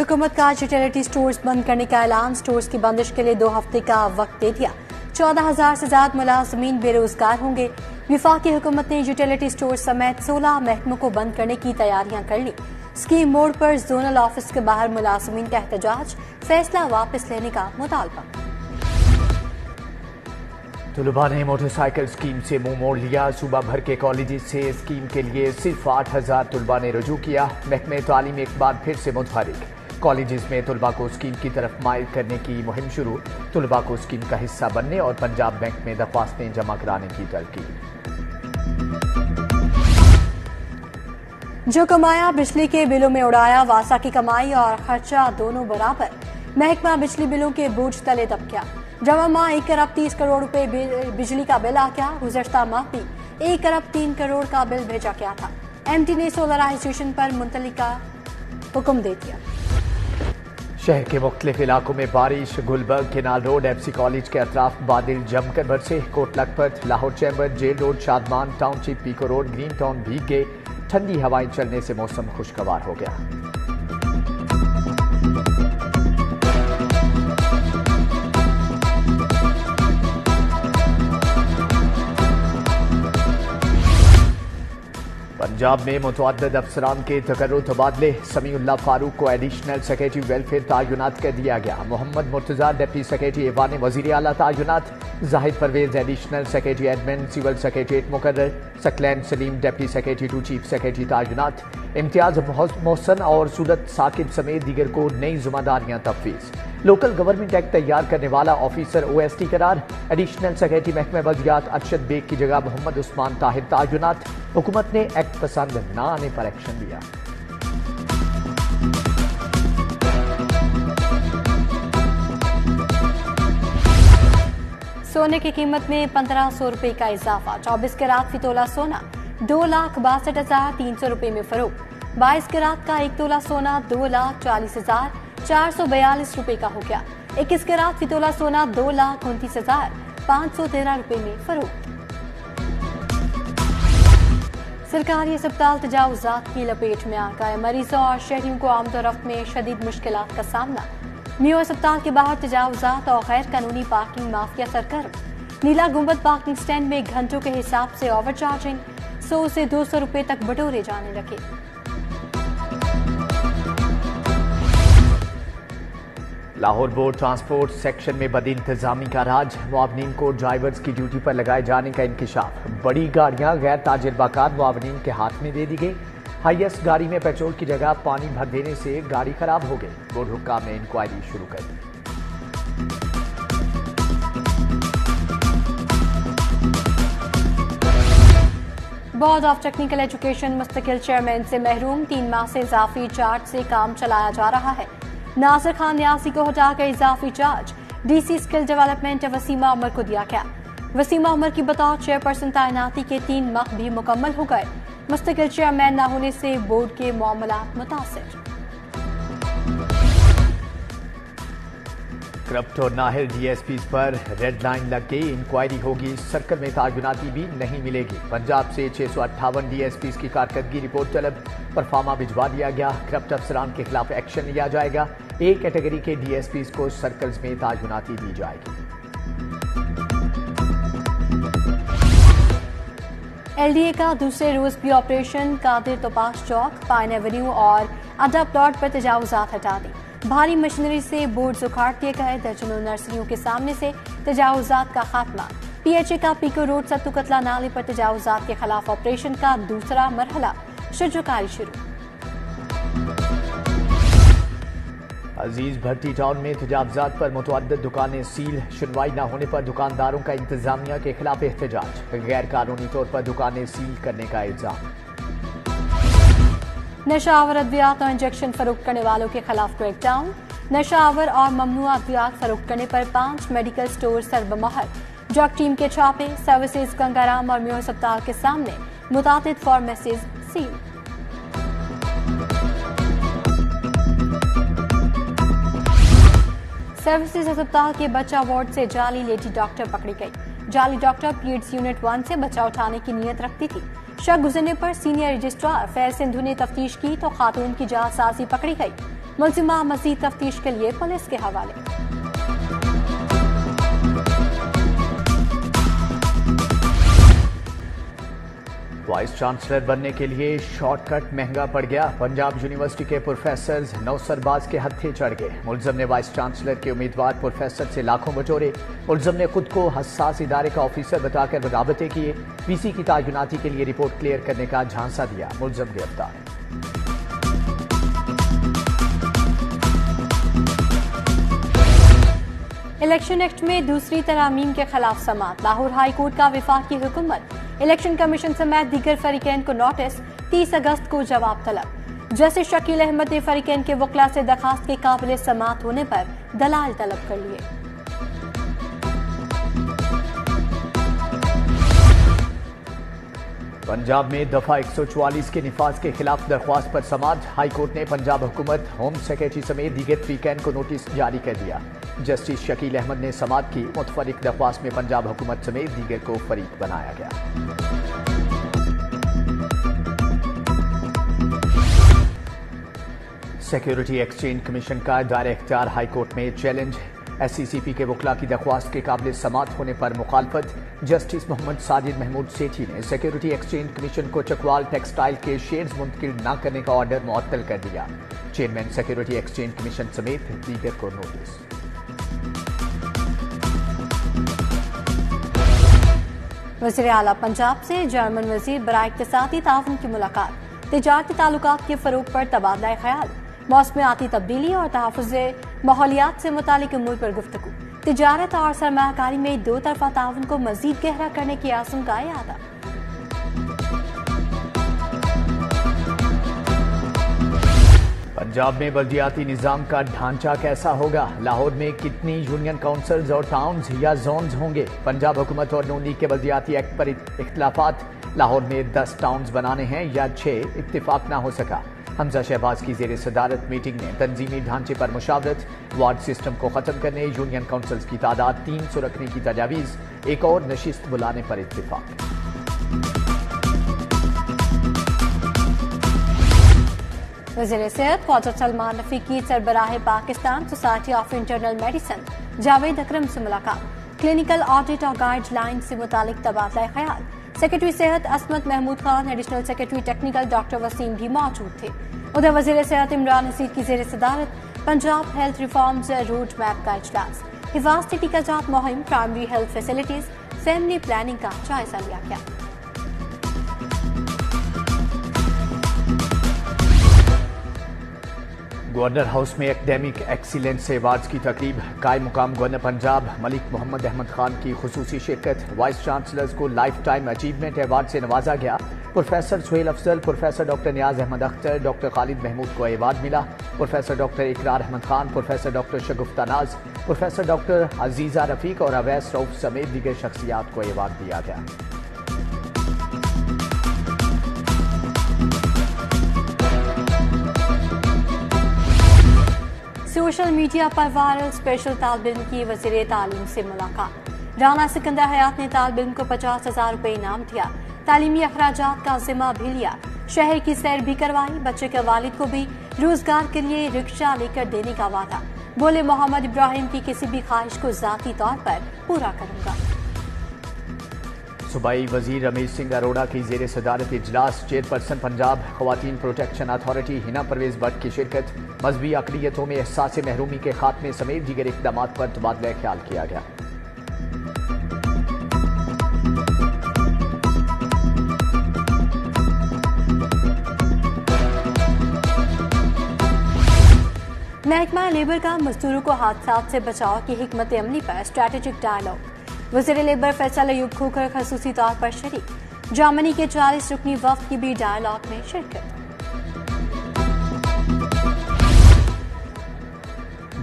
हुकूमत का utility stores बंद करने का ऐलान। स्टोर्स की बंदिश के लिए 2 हफ्ते का वक्त दे दिया। 14,000 से ज्यादा मुलाजमीन बेरोजगार होंगे। विफाकी हुकूमत ने यूटिलिटी स्टोर समेत 16 महकमों को बंद करने की तैयारियां कर ली। स्कीम मोड़ पर जोनल ऑफिस के बाहर मुलाजमीन का एहतजाज, फैसला वापस लेने का मुतालबा। तलबा ने मोटरसाइकिल स्कीम से मुंह मोड़ लिया। सूबा भर के कॉलेज से स्कीम के लिए सिर्फ 8,000 तलबा ने रजू किया। महकमे तालीम एक बार फिर से मुतहरिक। कॉलेज में तलबा को स्कीम की तरफ माइल करने की मुहिम शुरू। तलबा को स्कीम का हिस्सा बनने और पंजाब बैंक में दरख्वास्तें जमा कराने की तलकीन। जो कमाया बिजली के बिलों में उड़ाया। वासा की कमाई और खर्चा दोनों बराबर। महकमा बिजली बिलों के बोझ तले दब गया। जमा माह 1 अरब 30 करोड़ रुपए बिजली का बिल आ गया। गुज़श्ता माह भी 1 अरब 3 करोड़ का बिल भेजा गया था। एमटी ने सोलराइजेशन पर मुंतली का हुक्म दे दिया। शहर के मुख्तलिफ इलाकों में बारिश। Gulberg canal road, FC college के अतराफ बादल जमकर बरसे। Kot Lakhpat, Lahore chamber, jail road, Shadman township, Peco road, green town भीग गए। ठंडी हवाएं चलने से मौसम खुशगवार हो गया। पंजाब में मुतअद्दिद अफसरान के तकर्रुर तबादले। समीउल्लाह फारूक को एडिशनल सेक्रेटरी वेलफेयर तायुनात कर दिया गया। मोहम्मद मुर्तजा डिप्टी सेक्रेटरी ऐवान वज़ीर आला तायुनात। Zahid Parvez additional secretary admin civil secretariat मुकर्रर। Saqlain Salim deputy secretary to chief secretary तायुनात। इम्तियाज मोहसन और सूरत साकिब समेत दीगर को नई जिम्मेदारियां तफवीज़। लोकल गवर्नमेंट एक्ट तैयार करने वाला ऑफिसर OST करार। एडिशनल सेक्रेटरी महकमा बल्दियात अरशद बेग की जगह मोहम्मद उस्मान ताहिर तायुनात। हुकूमत ने एक्ट पसंद न आने पर एक्शन लिया। सोने की कीमत में 1,500 रुपए का इजाफा। 24 कैरात फी तोला सोना 2,62,300 रुपए में फरोख्त। 22 कैरात का 1 तोला सोना 2,40,442 रुपए का हो गया। 21 कैरात फी तोला सोना 2,29,513 रुपए में फरोख्त। सरकारी अस्पताल तजावुजात की लपेट में आ गए। मरीजों और शहरियों को आमदोरफ्त में शदीद मुश्किलात का सामना। मियो अस्पताल के बाहर तजावुजात और गैर कानूनी पार्किंग माफिया सरगर्म। नीला गुंबद पार्किंग स्टैंड में घंटों के हिसाब से ओवर चार्जिंग। 100 से 200 रुपए तक बटोरे जाने लगे। लाहौर बोर्ड ट्रांसपोर्ट सेक्शन में बदी इंतजामी का राज। मुआवनीन को ड्राइवर्स की ड्यूटी पर लगाए जाने का इंकिशाफ। बड़ी गाड़ियां गैर ताजिरबाकार मुआवनीन के हाथ में दे दी गई। हाईएस्ट गाड़ी में पेट्रोल की जगह पानी भर देने से गाड़ी खराब हो गई। बोर्ड हुक्काम ने इंक्वायरी शुरू कर दी। बोर्ड ऑफ टेक्निकल एजुकेशन मुस्तकिल चेयरमैन से महरूम। 3 माह से इजाफी चार्ज से काम चलाया जा रहा है। नासिर खान न्यासी को हटाकर इजाफी charge DC skill development Wasima Umar को दिया गया। वसीमा उमर की बतौर चेयरपर्सन तैनाती के 3 माह भी मुकम्मल हो गए। मुस्तकिल चेयरमैन न होने से बोर्ड के मामलात मुतासिर। क्रप्ट और नाहिर DSPs पर रेड लाइन लग गई। इंक्वायरी होगी। सर्कल में तायुनाती भी नहीं मिलेगी। पंजाब से 658 DSPs की कारकर्दगी रिपोर्ट तलब। परफार्मा भिजवा दिया गया। क्रप्ट अफसरान के खिलाफ एक्शन लिया जाएगा। A कैटेगरी के DSPs को सर्कल्स में तायुनाती दी जाएगी। LDA का दूसरे रोज भी ऑपरेशन। कादिर तोपाश चौक, पाइन एवेन्यू और अड्डा प्लॉट पर तजावुजात हटा दी। भारी मशीनरी से बोर्ड उखाड़ दिए गए। दर्जनों नर्सरियों के सामने से तजावुजात का खात्मा। PHA का पीको रोड सत्तू कतला नाले पर तजावुजात के खिलाफ ऑपरेशन का दूसरा मरहला। शुरुकारी शुरू। अजीज भट्टी टाउन में तजावुजात पर मुतअद्दिद दुकानें सील। सुनवाई न होने पर दुकानदारों का इंतजामिया के खिलाफ एहतजाज। गैर कानूनी तौर पर दुकानें सील करने का इल्जाम। नशावर अद्वियात और इंजेक्शन फरोख्त करने वालों के खिलाफ क्रैकडाउन। नशावर और ममनुआ अद्वियात फरोख्त करने पर 5 मेडिकल स्टोर सरबमहर। ड्रग टीम के छापे। सर्विसेज गंगाराम और मियो अस्पताल के सामने मुतादिद फार्मेसीज सील। सर्विसेज अस्पताल के बच्चा वार्ड से जाली लेडी डॉक्टर पकड़ी गई। जाली डॉक्टर पीड्स यूनिट 1 से बच्चा उठाने की नीयत रखती थी। शक गुजरने पर सीनियर रजिस्ट्रार फैज सिंधु ने तफ्तीश की तो खातून की जालसाजी पकड़ी गई। मुलजिमा मजीद तफ्तीश के लिए पुलिस के हवाले। वाइस चांसलर बनने के लिए शॉर्टकट महंगा पड़ गया। पंजाब यूनिवर्सिटी के प्रोफेसर नौसरबाज के हत्थे चढ़ गए। मुलजम ने वाइस चांसलर के उम्मीदवार प्रोफेसर से लाखों बटोरे। मुलजम ने खुद को हसास इदारे का ऑफिसर बताकर राबते किए। वीसी की तैनाती के लिए रिपोर्ट क्लियर करने का झांसा दिया। मुलजम गिरफ्तार। इलेक्शन एक्ट में दूसरी तरामीम के खिलाफ समाअत। लाहौर हाई कोर्ट का वफाकी हुकूमत। इलेक्शन कमीशन समेत दीगर फरीकैन को नोटिस। 30 अगस्त को जवाब तलब। जस्टिस शकील अहमद ने फरीकैन के वकला से दरखास्त के काबिल समाअत होने पर दलाल तलब कर लिए। पंजाब में दफा 144 के निफाज के खिलाफ दरख्वास्त पर समाअत। हाई कोर्ट ने पंजाब हुकूमत, होम सेक्रेटरी समेत दीगर फरीकैन को नोटिस जारी कर दिया। जस्टिस शकील अहमद ने समाअत की। मुतफरिक दरख्वास्त में पंजाब हुकूमत समेत दीगर को फरीक बनाया गया। सिक्योरिटी एक्सचेंज कमीशन का दायरा इख्तियार हाई कोर्ट में चैलेंज। SCCP के वकला की दरख्वास्त के काबिल समाअत होने पर मुखालफत। जस्टिस मोहम्मद साजिद महमूद सेठी ने सिक्योरिटी एक्सचेंज कमीशन को चकवाल टेक्सटाइल के शेयर्स मुंतकिल न करने का ऑर्डर मुअत्तल कर दिया। चेयरमैन सिक्योरिटी एक्सचेंज कमीशन समेत दीगर को नोटिस। वज़ीर आला पंजाब से जर्मन वज़ीर बराए इक़्तिसादी ताउन की मुलाकात। तिजारती ताल्लुकात के फ़रोग़ पर तबादला ख्याल। मौसमियाती तब्दीली और तहफ़्फ़ुज़ माहौलियात से मुतालिक उमूर पर गुफ्तगू। तिजारत और सरमायाकारी में दो तरफ़ा ताउन को मज़ीद गहरा करने की आज़म का इरादा। पंजाब में बल्दियाती निज़ाम का ढांचा कैसा होगा? लाहौर में कितनी यूनियन काउंसिल्स और टाउन्स या जोन्स होंगे? पंजाब हुकूमत और नून लीग के बल्दियाती एक्ट पर इख्तिलाफात। लाहौर में 10 टाउन्स बनाने हैं या 6, इत्तिफाक ना हो सका। हमजा शहबाज की ज़ेर सदारत मीटिंग में तंजीमी ढांचे पर मुशावरत। वार्ड सिस्टम को ख़त्म करने, यूनियन काउंसिल्स की तादाद 300 रखने की तजावीज़। एक और नशिस्त बुलाने पर इत्तिफाक। वज़ीर सेहत ख्वाजा सलमान रफीकी सरबराह Pakistan society of internal medicine Javed Akram से मुलाकात। क्लिनिकल ऑडिट और गाइडलाइन से मुतालिक तबादला ख्याल। सेक्रेटरी सेहत Asmat Mahmood Khan, additional secretary technical doctor Waseem भी मौजूद थे। उधर वज़ीर सेहत इमरान नसीर की ज़ेर सदारत Punjab health reforms road map का इजलास। हिफाजती टीकाजात मुहिम, primary health facilities, family planning का जायजा लिया गया। गवर्नर हाउस में एकेडमिक एक्सीलेंस अवार्ड्स की तकरीब। कायम मुकाम गवर्नर पंजाब मलिक मोहम्मद अहमद खान की खुसूसी शिरकत। वाइस चांसलर्स को लाइफ टाइम अचीवमेंट अवार्ड से नवाजा गया। Professor Suhail Afzal, professor doctor Niaz Ahmad Akhtar, doctor Khalid Mahmood को अवार्ड मिला। Professor doctor Ikrar Ahmad Khan, professor doctor शगुफ्ता नाज, प्रोफेसर डॉक्टर अजीजा रफीक और अवैस रऊफ समेत दीगर शख्सियात को अवार्ड दिया गया। सोशल मीडिया पर वायरल स्पेशल तालिब इल्म की वज़ीर तालीम से मुलाकात। राना सिकंदर हयात ने तालिब इल्म को 50,000 रुपए इनाम दिया। तालीमी अखराजात का जिम्मा भी लिया। शहर की सैर भी करवाई। बच्चे के वालिद को भी रोजगार के लिए रिक्शा लेकर देने का वादा। बोले मोहम्मद इब्राहिम की किसी भी ख्वाहिश को जाती तौर पर पूरा करूंगा। सूबाई वजीर रमेश सिंह अरोड़ा की जेर सदारत इजलास। चेयरपर्सन पंजाब खवातीन प्रोटेक्शन अथॉरिटी हिना परवेज भट्ट की शिरकत। मजहबी अक़लियतों में एहसास महरूमी के खात्मे समेत दीगर इक़दाम पर तबादला ख्याल किया गया। महकमा लेबर का मजदूरों को हादसात से बचाव की हिकमत अमली पर स्ट्रैटेजिक डायलॉग। वज़ीर लेबर फैसल अयूब खोखर खसूसी तौर पर शरीक। जर्मनी के 40 रुकनी वफ्द की भी डायलॉग में शिरकत।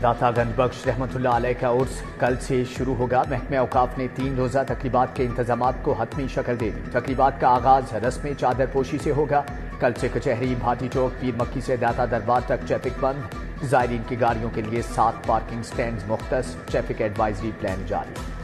दाता गंजबख्श रहमतुल्लाह अलैह का उर्स कल से शुरू होगा। महकमे औकाफ ने 3 रोज़ा तकरीबात के इंतजामात को हतमी शक्ल दे दी। तकरीबात का आगाज रस्म चादर पोशी से होगा। कल से कचहरी, भाटी चौक, पीर मक्की से दाता दरबार तक ट्रैफिक बंद। ज़ायरीन की गाड़ियों के लिए 7 पार्किंग स्टैंड मुख्तस। ट्रैफिक एडवाइजरी प्लान जारी।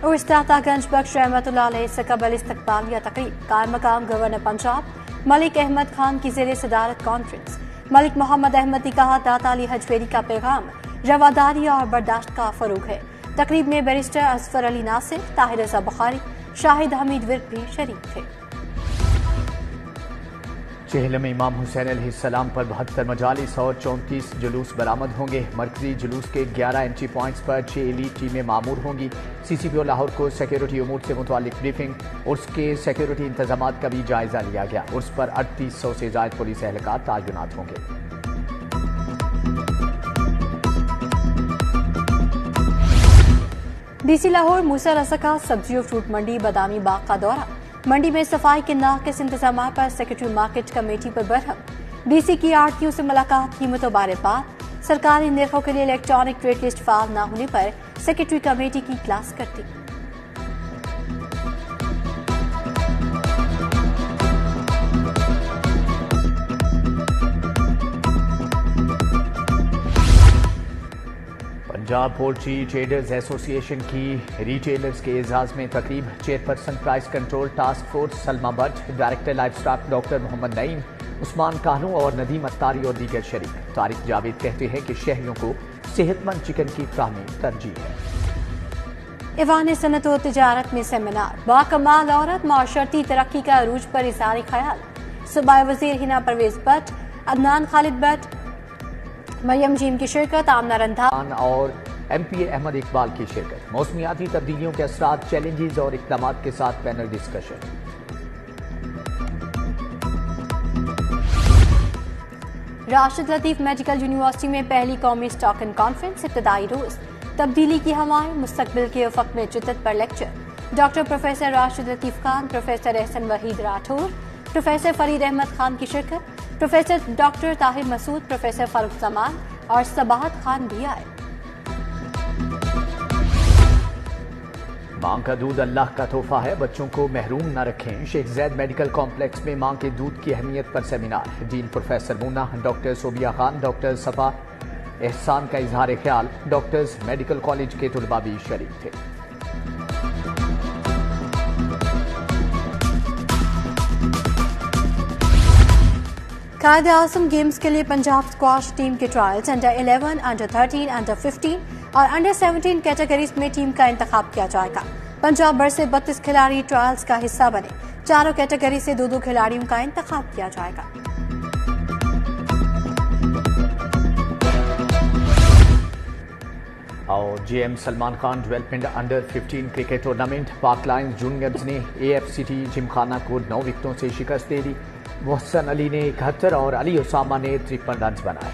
और इस्तातागंज बख्श रहमतुल्लाह अलैह से कबल इस्तकबालिया तकरीब कायम मकाम गवर्नर पंजाब मलिक अहमद खान की ज़ेरे सदारत कॉन्फ्रेंस। मलिक मोहम्मद अहमद ने कहा दाता अली हजवेरी का पैगाम रवादारी और बर्दाश्त का फरोग है। तकरीब में बैरिस्टर असफर अली नासिर, ताहिर रज़ा बुखारी, शाहिद हमीद विर्क भी शरीक थे। चेहलम में इमाम हुसैन अलैहिस्सलाम पर 72 मजालिस और 34 जुलूस बरामद होंगे। मरकजी जुलूस के 11 एंट्री पॉइंट्स पर 6 एलीट टीमें मामूर होंगी। CCPO लाहौर को सिक्योरिटी उमूर से मुतालिक ब्रीफिंग। उर्स के सिक्योरिटी इंतजामात का भी जायजा लिया गया। उर्स पर 3800 से ज्यादा पुलिस एहलकार तैनात होंगे। DC लाहौर मूसा रज़ा का सब्जी और फ्रूट मंडी बादामी बाग का दौरा। मंडी में सफाई के नाक़िस इंतजाम पर सेक्रेटरी मार्केट कमेटी पर बरहम। DC की आड़तियों से मुलाकात, कीमतों बारे बात। सरकारी निर्खों के लिए इलेक्ट्रॉनिक ट्रेड लिस्ट फाल न होने पर सेक्रेटरी कमेटी की क्लास करती। पंजाब पोल्ट्री ट्रेडर्स एसोसिएशन की रिटेलर्स के एजाज में तकरीब। Chairperson price control task force Salma Bhatt, director live stock doctor Mohammad Naeem, Usman कानू और नदीम अत्तारी और दीगर शरीक। तारिक जावेद कहते हैं कि शहरियों को सेहतमंद चिकन की फ्राहमी तरजीह है। ईवान सनत और तिजारत में सेमिनार। बाकमाल औरत माशरती तरक्की का अरूज पर इज़हार ख्याल। सूबाई वजीर हिना परवेज भट्ट, अदनान खालिद भट्ट, मरियम जीम की शिरकत, आमना रंधा और MPA अहमद इकबाल की शिरकत। मौसमियाती तब्दीलियों के असरात, चैलेंजेस और इक़दामात के साथ panel discussion. Rashid Latif medical university में पहली कौमी स्टॉक एंड कॉन्फ्रेंस इब्तदाई रोज। तब्दीली की हवाएं, मुस्तकबिल के उफ़क़ में जिद्दत पर लेक्चर। Doctor professor Rashid Latif Khan, professor Ahsan Waheed Rathore, professor Farid Ahmed Khan की शिरकत। Professor doctor Tahir Masood, professor Farooq Zaman और सबाहत खान भी आए। मां का दूध अल्लाह का तोहफा है, बच्चों को महरूम न रखें। शेख ज़ैद मेडिकल कॉम्प्लेक्स में मां के दूध की अहमियत पर seminar. Dean professor Munna, doctor Sobia Khan, doctor सफा एहसान का इजहार ख्याल। डॉक्टर्स मेडिकल कॉलेज के तुलबा भी शरीक थे। कायदे आज़म गेम्स के लिए पंजाब स्क्वाश टीम के ट्रायल्स अंडर 11, अंडर 13, अंडर 15 और अंडर 17 कैटेगरीज में टीम का इंतखाब किया जाएगा। पंजाब भर से 32 खिलाड़ी ट्रायल्स का हिस्सा बने। चारों कैटेगरी से 2-2 खिलाड़ियों का इंतखाब किया जाएगा। और GM Salman Khan development under 15 cricket tournament. पाक लायंस जूनियर्स ने AFCT जिमखाना को 9 विकेटों से शिकस्त दे दी। मोहसन अली ने 71 और अली उसामा ने 53 रन बनाए।